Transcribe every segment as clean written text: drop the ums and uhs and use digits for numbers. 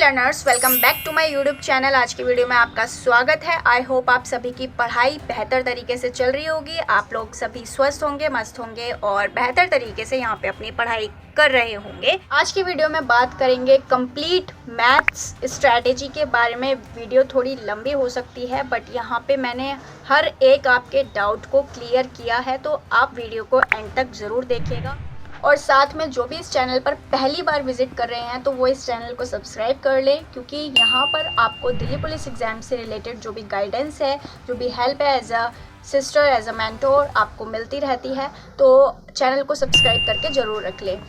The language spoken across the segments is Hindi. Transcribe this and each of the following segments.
Learners, welcome back to my YouTube channel. आज की वीडियो में आपका स्वागत है। आई होप आप सभी की पढ़ाई बेहतर तरीके से चल रही होगी, आप लोग सभी स्वस्थ होंगे, मस्त होंगे और बेहतर तरीके से यहाँ पे अपनी पढ़ाई कर रहे होंगे। आज की वीडियो में बात करेंगे कंप्लीट मैथ्स स्ट्रैटेजी के बारे में। वीडियो थोड़ी लंबी हो सकती है बट यहाँ पे मैंने हर एक आपके डाउट को क्लियर किया है, तो आप वीडियो को एंड तक ज़रूर देखिएगा। और साथ में जो भी इस चैनल पर पहली बार विजिट कर रहे हैं तो वो इस चैनल को सब्सक्राइब कर लें, क्योंकि यहाँ पर आपको दिल्ली पुलिस एग्ज़ाम से रिलेटेड जो भी गाइडेंस है, जो भी हेल्प है as a sister, as a mentor आपको मिलती रहती है। तो चैनल को सब्सक्राइब करके ज़रूर रख लें,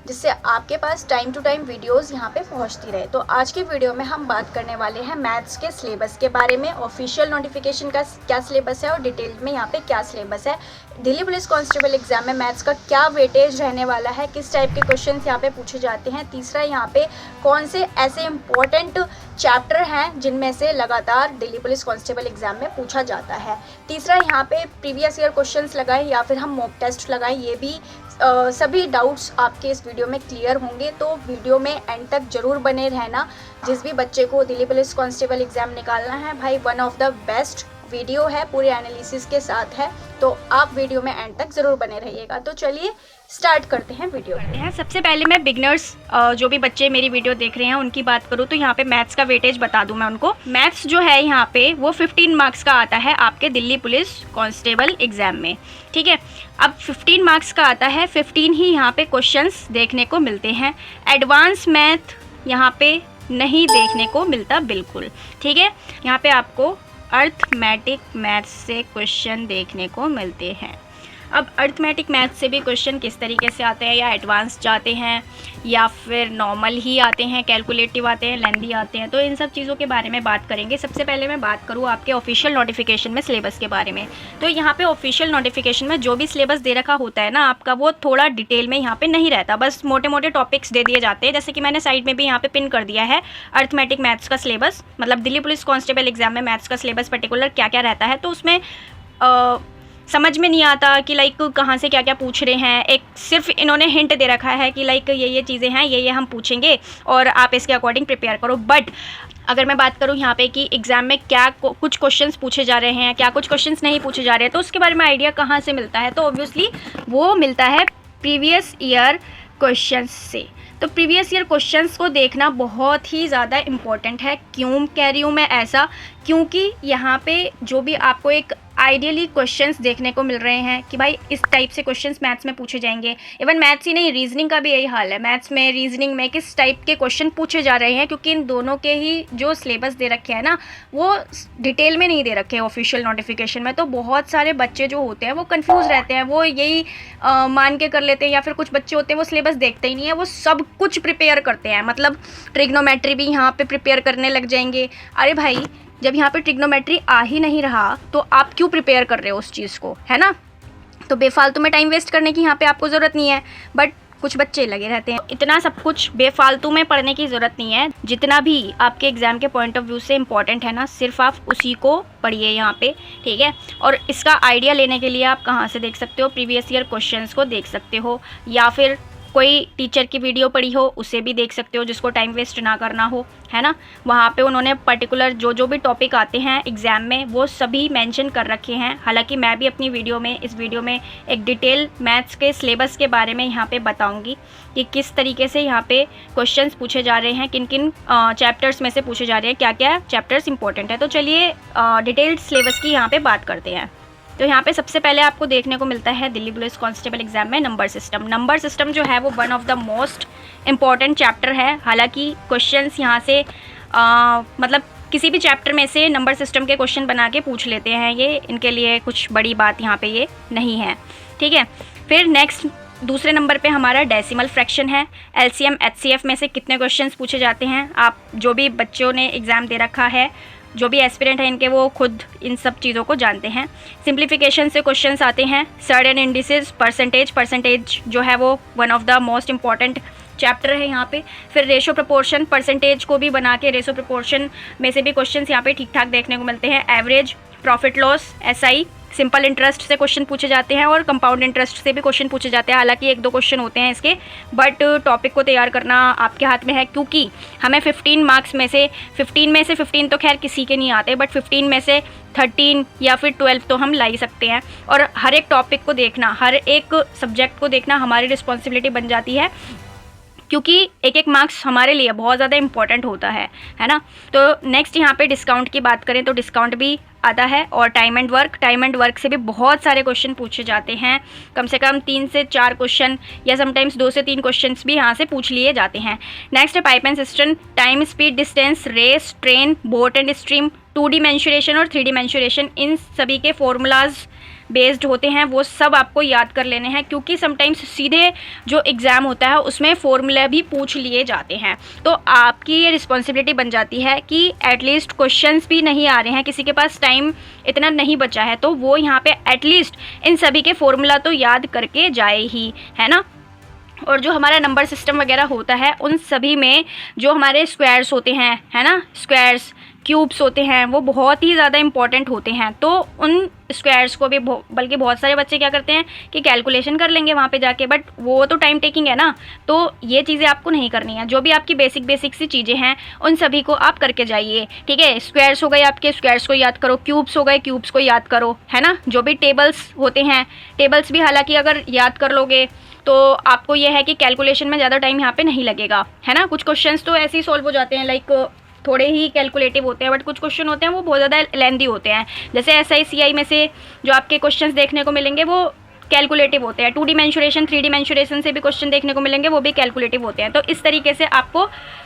जिससे आपके पास टाइम टू टाइम वीडियोस यहाँ पे पहुँचती रहे। तो आज की वीडियो में हम बात करने वाले हैं मैथ्स के सिलेबस के बारे में, ऑफिशियल नोटिफिकेशन का क्या सिलेबस है और डिटेल में यहाँ पे क्या सिलेबस है, दिल्ली पुलिस कांस्टेबल एग्जाम में मैथ्स का क्या वेटेज रहने वाला है, किस टाइप के क्वेश्चंस यहाँ पे पूछे जाते हैं। तीसरा, यहाँ पे कौन से ऐसे इंपॉर्टेंट चैप्टर हैं जिनमें से लगातार दिल्ली पुलिस कांस्टेबल एग्जाम में पूछा जाता है। तीसरा, यहाँ पे प्रीवियस ईयर क्वेश्चंस लगाएं या फिर हम मॉक टेस्ट लगाएं, ये भी सभी डाउट्स आपके इस वीडियो में क्लियर होंगे। तो वीडियो में एंड तक जरूर बने रहना। जिस भी बच्चे को दिल्ली पुलिस कांस्टेबल एग्जाम निकालना है भाई, one of the best video है, पूरे एनालिसिस के साथ है, तो आप वीडियो में एंड तक ज़रूर बने रहिएगा। तो चलिए स्टार्ट करते हैं वीडियो को। सबसे पहले मैं बिगनर्स जो भी बच्चे मेरी वीडियो देख रहे हैं उनकी बात करूँ तो यहाँ पे मैथ्स का वेटेज बता दूँ मैं उनको। मैथ्स जो है यहाँ पे वो 15 मार्क्स का आता है आपके दिल्ली पुलिस कांस्टेबल एग्जाम में, ठीक है। अब 15 मार्क्स का आता है, 15 ही यहाँ पे क्वेश्चंस देखने को मिलते हैं। एडवांस मैथ यहाँ पे नहीं देखने को मिलता बिल्कुल, ठीक है। यहाँ पे आपको अर्थमेटिक मैथ्स से क्वेश्चन देखने को मिलते हैं। अब अर्थमेटिक मैथ्स से भी क्वेश्चन किस तरीके से आते हैं, या एडवांस जाते हैं या फिर नॉर्मल ही आते हैं, कैलकुलेटिव आते हैं, लेंथी आते हैं, तो इन सब चीज़ों के बारे में बात करेंगे। सबसे पहले मैं बात करूँ आपके ऑफिशियल नोटिफिकेशन में सिलेबस के बारे में। तो यहाँ पे ऑफिशियल नोटिफिकेशन में जो भी सिलेबस दे रखा होता है ना आपका, वो थोड़ा डिटेल में यहाँ पे नहीं रहता, बस मोटे मोटे टॉपिक्स दे दिए जाते हैं। जैसे कि मैंने साइड में भी यहाँ पे पिन कर दिया है अर्थमेटिक मैथ्स का सिलेबस, मतलब दिल्ली पुलिस कांस्टेबल एग्जाम में मैथ्स का सिलेबस पर्टिकुलर क्या क्या रहता है। तो उसमें समझ में नहीं आता कि लाइक कहाँ से क्या क्या पूछ रहे हैं। एक सिर्फ इन्होंने हिंट दे रखा है कि लाइक ये चीज़ें हैं, ये हम पूछेंगे और आप इसके अकॉर्डिंग प्रिपेयर करो। बट अगर मैं बात करूँ यहाँ पे कि एग्ज़ाम में क्या कुछ क्वेश्चंस पूछे जा रहे हैं, क्या कुछ क्वेश्चंस नहीं पूछे जा रहे हैं, तो उसके बारे में आइडिया कहाँ से मिलता है, तो ऑब्वियसली वो मिलता है प्रीवियस ईयर क्वेश्चंस से। तो प्रीवियस ईयर क्वेश्चंस को देखना बहुत ही ज़्यादा इम्पॉर्टेंट है। क्यों कह रही हूँ मैं ऐसा, क्योंकि यहाँ पे जो भी आपको एक आइडियली क्वेश्चंस देखने को मिल रहे हैं कि भाई इस टाइप से क्वेश्चंस मैथ्स में पूछे जाएंगे। इवन मैथ्स ही नहीं, रीजनिंग का भी यही हाल है। मैथ्स में, रीजनिंग में किस टाइप के क्वेश्चन पूछे जा रहे हैं, क्योंकि इन दोनों के ही जो सिलेबस दे रखे हैं ना वो डिटेल में नहीं दे रखे हैं ऑफिशियल नोटिफिकेशन में। तो बहुत सारे बच्चे जो होते हैं वो कन्फ्यूज़ रहते हैं, वो यही मान के कर लेते हैं, या फिर कुछ बच्चे होते हैं वो सिलेबस देखते ही नहीं है, वो सब कुछ प्रिपेयर करते हैं। मतलब ट्रिग्नोमेट्री भी यहाँ पर प्रिपेयर करने लग जाएंगे। अरे भाई, जब यहाँ पे ट्रिग्नोमेट्री आ ही नहीं रहा तो आप क्यों प्रिपेयर कर रहे हो उस चीज़ को, है ना। तो बेफालतू में टाइम वेस्ट करने की यहाँ पे आपको ज़रूरत नहीं है। बट कुछ बच्चे लगे रहते हैं। इतना सब कुछ बेफालतू में पढ़ने की ज़रूरत नहीं है। जितना भी आपके एग्ज़ाम के पॉइंट ऑफ व्यू से इंपॉर्टेंट है ना, सिर्फ आप उसी को पढ़िए यहाँ पे, ठीक है। और इसका आइडिया लेने के लिए आप कहाँ से देख सकते हो, प्रीवियस ईयर क्वेश्चंस को देख सकते हो, या फिर कोई टीचर की वीडियो पढ़ी हो उसे भी देख सकते हो, जिसको टाइम वेस्ट ना करना हो, है ना। वहाँ पे उन्होंने पर्टिकुलर जो भी टॉपिक आते हैं एग्ज़ाम में वो सभी मेंशन कर रखे हैं। हालांकि मैं भी अपनी वीडियो में, इस वीडियो में एक डिटेल मैथ्स के सिलेबस के बारे में यहाँ पे बताऊँगी कि किस तरीके से यहाँ पे क्वेश्चंस पूछे जा रहे हैं, किन किन चैप्टर्स में से पूछे जा रहे हैं, क्या क्या चैप्टर्स इंपॉर्टेंट है। तो चलिए डिटेल्ड सिलेबस की यहाँ पर बात करते हैं। तो यहाँ पे सबसे पहले आपको देखने को मिलता है दिल्ली पुलिस कांस्टेबल एग्जाम में नंबर सिस्टम। नंबर सिस्टम जो है वो one of the most important chapter है। हालांकि क्वेश्चंस यहाँ से मतलब किसी भी चैप्टर में से नंबर सिस्टम के क्वेश्चन बना के पूछ लेते हैं, ये इनके लिए कुछ बड़ी बात यहाँ पे ये नहीं है, ठीक है। फिर नेक्स्ट दूसरे नंबर पे हमारा डेसिमल फ्रैक्शन है। एलसीएम एचसीएफ में से कितने क्वेश्चंस पूछे जाते हैं, आप जो भी बच्चों ने एग्ज़ाम दे रखा है, जो भी एस्पिरेंट है इनके, वो खुद इन सब चीज़ों को जानते हैं। सिंप्लीफिकेशन से क्वेश्चंस आते हैं। सर्टेन इंडिसेस, परसेंटेज जो है वो one of the most important chapter है यहाँ पे। फिर रेशो प्रपोर्शन, परसेंटेज को भी बना के रेशो प्रपोर्शन में से भी क्वेश्चंस यहाँ पे ठीक ठाक देखने को मिलते हैं। Average, profit loss, SI, simple interest से क्वेश्चन पूछे जाते हैं और कंपाउंड इंटरेस्ट से भी क्वेश्चन पूछे जाते हैं। हालांकि 1-2 क्वेश्चन होते हैं इसके, बट टॉपिक को तैयार करना आपके हाथ में है, क्योंकि हमें 15 मार्क्स में से 15 तो खैर किसी के नहीं आते, बट 15 में से 13 या फिर 12 तो हम ला ही सकते हैं। और हर एक टॉपिक को देखना, हर एक सब्जेक्ट को देखना हमारी रिस्पॉन्सिबिलिटी बन जाती है, क्योंकि एक मार्क्स हमारे लिए बहुत ज़्यादा इंपॉर्टेंट होता है ना। तो नेक्स्ट यहाँ पे डिस्काउंट की बात करें तो डिस्काउंट भी आता है, और टाइम एंड वर्क से भी बहुत सारे क्वेश्चन पूछे जाते हैं। कम से कम 3 से 4 क्वेश्चन या समटाइम्स 2 से 3 क्वेश्चन भी यहाँ से पूछ लिए जाते हैं। नेक्स्ट है pipe and cistern, time, speed, distance, race, train, boat and stream, 2D mensuration और 3D मेंसुरेशन, इन सभी के फॉर्मूलाज बेस्ड होते हैं, वो सब आपको याद कर लेने हैं, क्योंकि समटाइम्स सीधे जो एग्ज़ाम होता है उसमें फॉर्मूला भी पूछ लिए जाते हैं। तो आपकी ये रिस्पॉन्सिबिलिटी बन जाती है कि एटलीस्ट क्वेश्चंस भी नहीं आ रहे हैं, किसी के पास टाइम इतना नहीं बचा है, तो वो यहाँ पे एटलीस्ट इन सभी के फॉर्मूला तो याद करके जाए ही, है ना। और जो हमारा नंबर सिस्टम वगैरह होता है उन सभी में जो हमारे स्क्वायर्स होते हैं, है ना, स्क्वायर्स, क्यूब्स होते हैं, वो बहुत ही ज़्यादा इंपॉर्टेंट होते हैं। तो उन स्क्वायर्स को भी बल्कि बहुत सारे बच्चे क्या करते हैं कि कैलकुलेशन कर लेंगे वहाँ पे जाके, बट वो तो टाइम टेकिंग है ना, तो ये चीज़ें आपको नहीं करनी है। जो भी आपकी बेसिक सी चीज़ें हैं उन सभी को आप करके जाइए, ठीक है। स्क्वायर्स हो गए आपके, स्क्वायर्स को याद करो, क्यूब्स हो गए, क्यूब्स को याद करो, है ना। जो भी टेबल्स होते हैं, टेबल्स भी हालांकि अगर याद कर लोगे तो आपको यह है कि कैलकुलेशन में ज़्यादा टाइम यहाँ पे नहीं लगेगा, है ना। कुछ क्वेश्चंस तो ऐसे ही सॉल्व हो जाते हैं, लाइक थोड़े ही कैलकुलेटिव होते हैं, बट कुछ क्वेश्चन होते हैं वो बहुत ज़्यादा लेंदी होते हैं। जैसे SI CI में से जो आपके क्वेश्चंस देखने को मिलेंगे वो कैलकुलेटिव होते हैं, 2D मेंसुरेशन 3D मेंसुरेशन से भी क्वेश्चन देखने को मिलेंगे, वो भी कैलकुलेटिव होते हैं। तो इस तरीके से आपको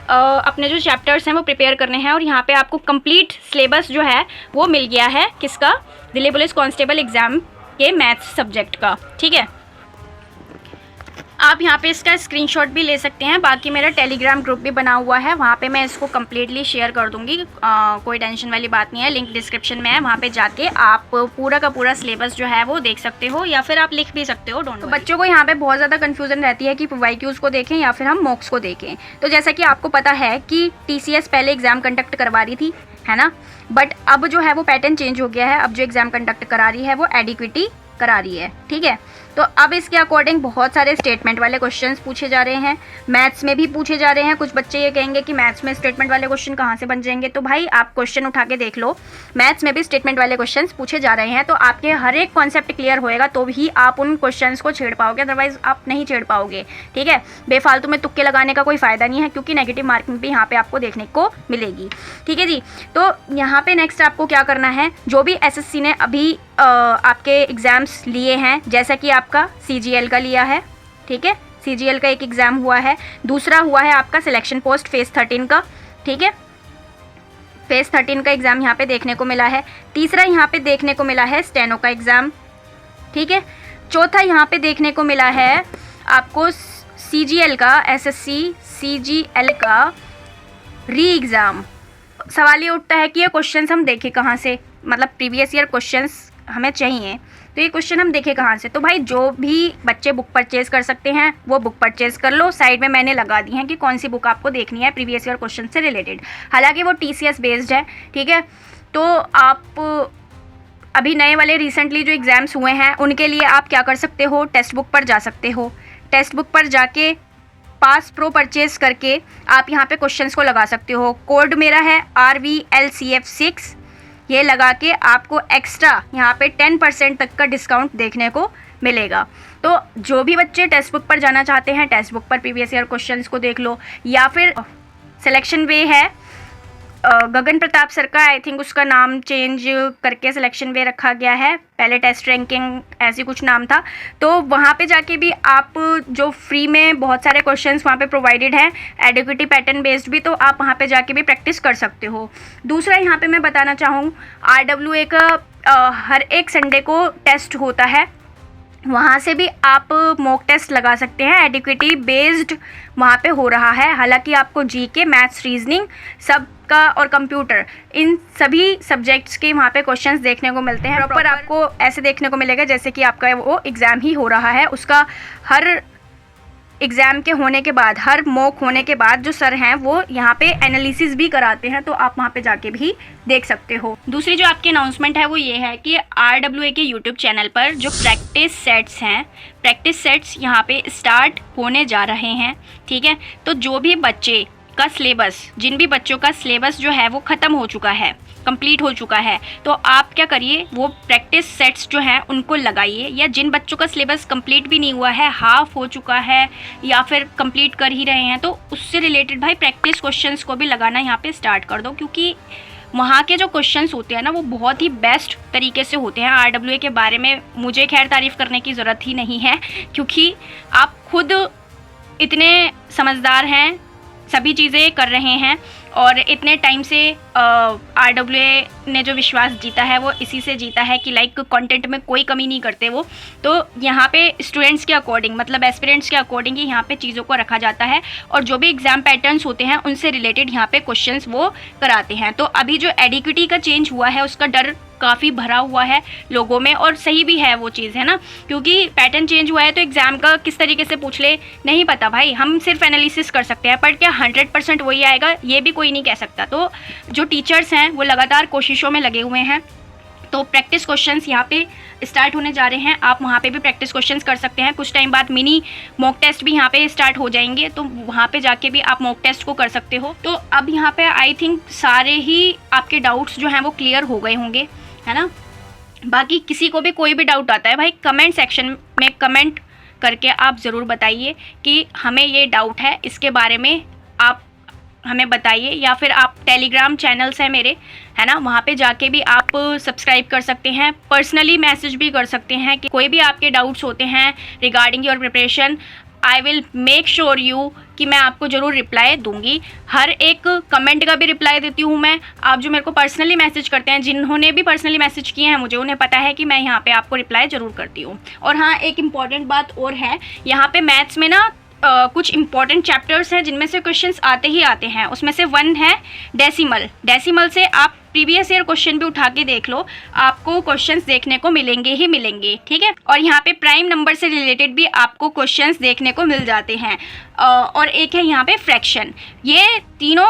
अपने जो चैप्टर्स हैं वो प्रिपेयर करने हैं, और यहाँ पे आपको कंप्लीट सिलेबस जो है वो मिल गया है, किसका, दिल्ली पुलिस कांस्टेबल एग्ज़ाम के मैथ्स सब्जेक्ट का, ठीक है। आप यहाँ पे इसका स्क्रीनशॉट भी ले सकते हैं। बाकी मेरा टेलीग्राम ग्रुप भी बना हुआ है, वहाँ पे मैं इसको कम्प्लीटली शेयर कर दूँगी, कोई टेंशन वाली बात नहीं है। लिंक डिस्क्रिप्शन में है, वहाँ पे जाके आप पूरा का पूरा सिलेबस जो है वो देख सकते हो, या फिर आप लिख भी सकते हो, डोंट। तो बच्चों को यहाँ पे बहुत ज़्यादा कन्फ्यूजन रहती है कि YQs को देखें या फिर हम मॉक्स को देखें। तो जैसा कि आपको पता है कि TCS पहले एग्ज़ाम कंडक्ट करवा रही थी, है ना, बट अब जो है वो पैटर्न चेंज हो गया है। अब जो एग्ज़ाम कंडक्ट करा रही है वो एडिक्विटी करा रही है, ठीक है। तो अब इसके अकॉर्डिंग बहुत सारे स्टेटमेंट वाले क्वेश्चंस पूछे जा रहे हैं, मैथ्स में भी पूछे जा रहे हैं। कुछ बच्चे ये कहेंगे कि मैथ्स में स्टेटमेंट वाले क्वेश्चन कहाँ से बन जाएंगे, तो भाई आप क्वेश्चन उठा के देख लो, मैथ्स में भी स्टेटमेंट वाले क्वेश्चंस पूछे जा रहे हैं। तो आपके हर एक कॉन्सेप्ट क्लियर होएगा तो भी आप उन क्वेश्चंस को छेड़ पाओगे, अदरवाइज आप नहीं छेड़ पाओगे, ठीक है। बेफालतू में तुक्के लगाने का कोई फ़ायदा नहीं है, क्योंकि नेगेटिव मार्किंग भी यहाँ पे आपको देखने को मिलेगी, ठीक है जी। तो यहाँ पे नेक्स्ट आपको क्या करना है, जो भी SSC ने अभी आपके एग्ज़ाम्स लिए हैं, जैसा कि आपका CGL का लिया है, ठीक है, CGL का एक एग्ज़ाम हुआ है, दूसरा हुआ है आपका सिलेक्शन पोस्ट फेज़ 13 का, ठीक है, फेज़ 13 का एग्ज़ाम यहाँ पे देखने को मिला है। तीसरा यहाँ पे देखने को मिला है स्टेनो का एग्ज़ाम, ठीक है। चौथा यहाँ पे देखने को मिला है आपको CGL का, SSC CGL का री एग्ज़ाम। सवाल ये उठता है कि ये क्वेश्चंस हम देखें कहाँ से, मतलब प्रीवियस ईयर क्वेश्चंस हमें चाहिए, तो ये क्वेश्चन हम देखें कहाँ से। तो भाई जो भी बच्चे बुक परचेज़ कर सकते हैं वो बुक परचेज़ कर लो। साइड में मैंने लगा दी है कि कौन सी बुक आपको देखनी है प्रीवियस ईयर क्वेश्चन से रिलेटेड। हालांकि वो TCS बेस्ड है, ठीक है। तो आप अभी नए वाले रिसेंटली जो एग्ज़ाम्स हुए हैं उनके लिए आप क्या कर सकते हो, टेक्स्ट बुक पर जा सकते हो। टेक्स्ट बुक पर जाके पास प्रो परचेज़ करके आप यहाँ पे क्वेश्चंस को लगा सकते हो। कोड मेरा है RVLCF6, ये लगा के आपको एक्स्ट्रा यहाँ पे 10% तक का डिस्काउंट देखने को मिलेगा। तो जो भी बच्चे टेक्स्ट बुक पर जाना चाहते हैं, टेक्स्ट बुक पर प्रीवियस ईयर क्वेश्चंस को देख लो, या फिर सिलेक्शन वे है गगन प्रताप सर का, आई थिंक उसका नाम चेंज करके सिलेक्शन वे रखा गया है, पहले टेस्ट रैंकिंग ऐसी कुछ नाम था। तो वहाँ पे जाके भी आप जो फ्री में बहुत सारे क्वेश्चंस वहाँ पे प्रोवाइडेड हैं, एडिक्विटी पैटर्न बेस्ड भी, तो आप वहाँ पे जाके भी प्रैक्टिस कर सकते हो। दूसरा यहाँ पे मैं बताना चाहूँ, RWA का हर एक संडे को टेस्ट होता है, वहाँ से भी आप मॉक टेस्ट लगा सकते हैं, एडिक्विटी बेस्ड वहाँ पे हो रहा है। हालांकि आपको GK, मैथ्स, रीजनिंग सब का और कंप्यूटर, इन सभी सब्जेक्ट्स के वहाँ पे क्वेश्चंस देखने को मिलते हैं। प्रॉपर आपको ऐसे देखने को मिलेगा जैसे कि आपका वो एग्ज़ाम ही हो रहा है, उसका हर एग्ज़ाम के होने के बाद, हर मॉक होने के बाद जो सर हैं वो यहाँ पे एनालिसिस भी कराते हैं, तो आप वहाँ पे जाके भी देख सकते हो। दूसरी जो आपकी अनाउंसमेंट है वो ये है कि RWA के यूट्यूब चैनल पर जो प्रैक्टिस सेट्स हैं, प्रैक्टिस सेट्स यहाँ पे स्टार्ट होने जा रहे हैं, ठीक है। तो जो भी बच्चे का सिलेबस, जिन भी बच्चों का सिलेबस जो है वो ख़त्म हो चुका है, कंप्लीट हो चुका है, तो आप क्या करिए, वो प्रैक्टिस सेट्स जो हैं उनको लगाइए। या जिन बच्चों का सिलेबस कंप्लीट भी नहीं हुआ है, हाफ हो चुका है या फिर कंप्लीट कर ही रहे हैं, तो उससे रिलेटेड भाई प्रैक्टिस क्वेश्चंस को भी लगाना यहाँ पे स्टार्ट कर दो, क्योंकि वहाँ के जो क्वेश्चंस होते हैं ना वो बहुत ही बेस्ट तरीके से होते हैं। RWA के बारे में मुझे खैर तारीफ़ करने की ज़रूरत ही नहीं है, क्योंकि आप खुद इतने समझदार हैं, सभी चीज़ें कर रहे हैं, और इतने टाइम से RWA ने जो विश्वास जीता है वो इसी से जीता है कि लाइक कंटेंट में कोई कमी नहीं करते वो। तो यहाँ पे स्टूडेंट्स के अकॉर्डिंग, मतलब एस्पिरेंट्स के अकॉर्डिंग ही यहाँ पे चीज़ों को रखा जाता है, और जो भी एग्ज़ाम पैटर्न्स होते हैं उनसे रिलेटेड यहाँ पे क्वेश्चंस वो कराते हैं। तो अभी जो एडिक्विटी का चेंज हुआ है उसका डर काफ़ी भरा हुआ है लोगों में, और सही भी है वो चीज़, है ना, क्योंकि पैटर्न चेंज हुआ है तो एग्ज़ाम का किस तरीके से पूछ ले नहीं पता भाई। हम सिर्फ एनालिसिस कर सकते हैं, पर क्या 100% वही आएगा ये भी कोई नहीं कह सकता। तो जो टीचर्स हैं वो लगातार कोशिशों में लगे हुए हैं, तो प्रैक्टिस क्वेश्चंस यहाँ पे स्टार्ट होने जा रहे हैं। आप वहाँ पे भी प्रैक्टिस क्वेश्चंस कर सकते हैं। कुछ टाइम बाद मिनी मॉक टेस्ट भी यहाँ पे स्टार्ट हो जाएंगे, तो वहाँ पे जाके भी आप मॉक टेस्ट को कर सकते हो। तो अब यहाँ पे आई थिंक सारे ही आपके डाउट्स जो हैं वो क्लियर हो गए होंगे, है ना। बाकी किसी को भी कोई भी डाउट आता है भाई, कमेंट सेक्शन में कमेंट करके आप ज़रूर बताइए कि हमें ये डाउट है, इसके बारे में आप हमें बताइए। या फिर आप टेलीग्राम चैनल्स हैं मेरे, है ना, वहाँ पे जाके भी आप सब्सक्राइब कर सकते हैं, पर्सनली मैसेज भी कर सकते हैं कि कोई भी आपके डाउट्स होते हैं regarding your preparation, I will make sure you कि मैं आपको ज़रूर रिप्लाई दूंगी। हर एक कमेंट का भी रिप्लाई देती हूँ मैं। आप जो मेरे को पर्सनली मैसेज करते हैं, जिन्होंने भी पर्सनली मैसेज किए हैं मुझे, उन्हें पता है कि मैं यहाँ पे आपको रिप्लाई ज़रूर करती हूँ। और हाँ, एक इम्पॉर्टेंट बात और है, यहाँ पे मैथ्स में ना कुछ इंपॉर्टेंट चैप्टर्स हैं जिनमें से क्वेश्चंस आते ही आते हैं। उसमें से वन है डेसिमल। डेसिमल से आप प्रीवियस ईयर क्वेश्चन भी उठा के देख लो, आपको क्वेश्चंस देखने को मिलेंगे ही मिलेंगे, ठीक है। और यहाँ पे प्राइम नंबर से रिलेटेड भी आपको क्वेश्चंस देखने को मिल जाते हैं। और एक है यहाँ पे फ्रैक्शन। ये तीनों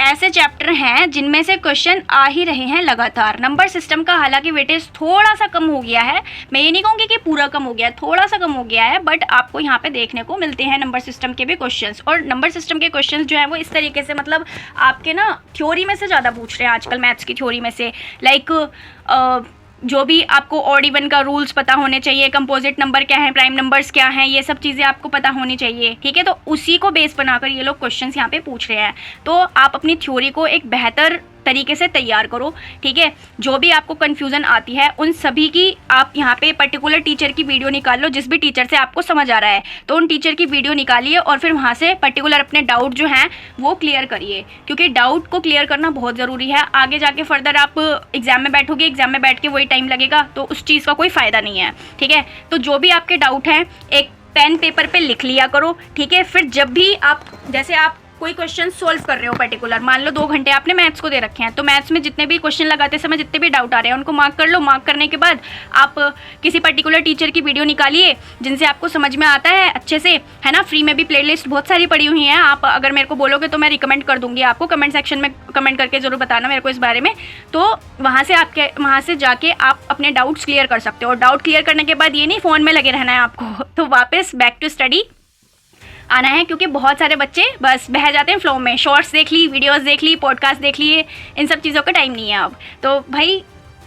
ऐसे चैप्टर हैं जिनमें से क्वेश्चन आ ही रहे हैं लगातार। नंबर सिस्टम का हालांकि वेटेज थोड़ा सा कम हो गया है, मैं ये नहीं कहूँगी कि पूरा कम हो गया है, थोड़ा सा कम हो गया है, बट आपको यहाँ पे देखने को मिलते हैं नंबर सिस्टम के भी क्वेश्चंस। और नंबर सिस्टम के क्वेश्चंस जो है वो इस तरीके से, मतलब आपके ना थ्योरी में से ज़्यादा पूछ रहे हैं आजकल, मैथ्स की थ्योरी में से। लाइक जो भी आपको ऑड इवन का रूल्स पता होने चाहिए, कंपोजिट नंबर क्या है, प्राइम नंबर्स क्या हैं, ये सब चीज़ें आपको पता होनी चाहिए, ठीक है। तो उसी को बेस बनाकर ये लोग क्वेश्चंस यहाँ पे पूछ रहे हैं। तो आप अपनी थ्योरी को एक बेहतर तरीके से तैयार करो, ठीक है। जो भी आपको कन्फ्यूज़न आती है उन सभी की आप यहाँ पे पर्टिकुलर टीचर की वीडियो निकाल लो, जिस भी टीचर से आपको समझ आ रहा है तो उन टीचर की वीडियो निकालिए, और फिर वहाँ से पर्टिकुलर अपने डाउट जो हैं वो क्लियर करिए, क्योंकि डाउट को क्लियर करना बहुत ज़रूरी है। आगे जाके फर्दर आप एग्जाम में बैठोगे, एग्जाम में बैठ के वही टाइम लगेगा, तो उस चीज़ का कोई फ़ायदा नहीं है, ठीक है। तो जो भी आपके डाउट हैं एक पेन पेपर पे लिख लिया करो, ठीक है। फिर जब भी आप, जैसे आप कोई क्वेश्चन सोल्व कर रहे हो पर्टिकुलर, मान लो 2 घंटे आपने मैथ्स को दे रखे हैं, तो मैथ्स में जितने भी क्वेश्चन लगाते समय जितने भी डाउट आ रहे हैं उनको मार्क कर लो। मार्क करने के बाद आप किसी पर्टिकुलर टीचर की वीडियो निकालिए जिनसे आपको समझ में आता है अच्छे से, है ना। फ्री में भी प्लेलिस्ट बहुत सारी पड़ी हुई हैं, आप अगर मेरे को बोलोगे तो मैं रिकमेंड कर दूंगी आपको। कमेंट सेक्शन में कमेंट करके ज़रूर बताना मेरे को इस बारे में। तो वहाँ से जाके आप अपने डाउट्स क्लियर कर सकते हो। और डाउट क्लियर करने के बाद ये नहीं फ़ोन में लगे रहना है आपको, तो वापस बैक टू स्टडी आना है, क्योंकि बहुत सारे बच्चे बस बह जाते हैं फ्लो में। शॉर्ट्स देख ली, वीडियोस देख ली, पॉडकास्ट देख लिए, इन सब चीज़ों का टाइम नहीं है अब। तो भाई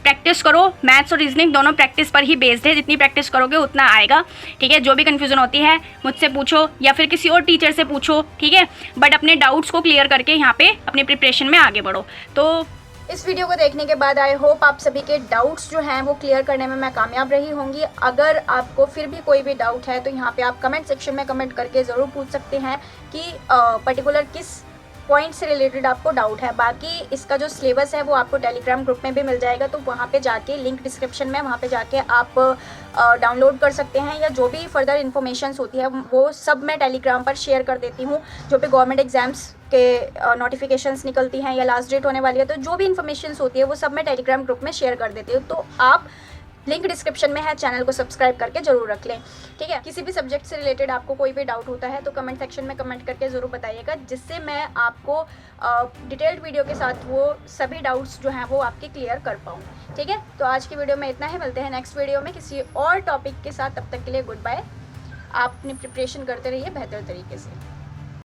प्रैक्टिस करो, मैथ्स और रीजनिंग दोनों प्रैक्टिस पर ही बेस्ड है, जितनी प्रैक्टिस करोगे उतना आएगा, ठीक है। जो भी कन्फ्यूज़न होती है मुझसे पूछो या फिर किसी और टीचर से पूछो, ठीक है, बट अपने डाउट्स को क्लियर करके यहाँ पे अपनी प्रिपरेशन में आगे बढ़ो। तो इस वीडियो को देखने के बाद आई होप आप सभी के डाउट्स जो हैं वो क्लियर करने में मैं कामयाब रही होंगी। अगर आपको फिर भी कोई भी डाउट है तो यहाँ पे आप कमेंट सेक्शन में कमेंट करके ज़रूर पूछ सकते हैं कि पर्टिकुलर किस पॉइंट से रिलेटेड आपको डाउट है। बाकी इसका जो सिलेबस है वो आपको टेलीग्राम ग्रुप में भी मिल जाएगा, तो वहाँ पे जाके लिंक डिस्क्रिप्शन में, वहाँ पे जाके आप डाउनलोड कर सकते हैं, या जो भी फर्दर इन्फॉर्मेशंस होती है वो सब मैं टेलीग्राम पर शेयर कर देती हूँ। जो भी गवर्नमेंट एग्जाम्स के नोटिफिकेशंस निकलती हैं या लास्ट डेट होने वाली है, तो जो भी इन्फॉर्मेशंस होती है वो सब मैं टेलीग्राम ग्रुप में शेयर कर देती हूँ। तो आप लिंक डिस्क्रिप्शन में है, चैनल को सब्सक्राइब करके जरूर रख लें, ठीक है। किसी भी सब्जेक्ट से रिलेटेड आपको कोई भी डाउट होता है तो कमेंट सेक्शन में कमेंट करके ज़रूर बताइएगा, जिससे मैं आपको डिटेल्ड वीडियो के साथ वो सभी डाउट्स जो हैं वो आपके क्लियर कर पाऊँ, ठीक है। तो आज की वीडियो में इतना ही, मिलते हैं नेक्स्ट वीडियो में किसी और टॉपिक के साथ। तब तक के लिए गुड बाय। आप अपनी प्रिपरेशन करते रहिए बेहतर तरीके से।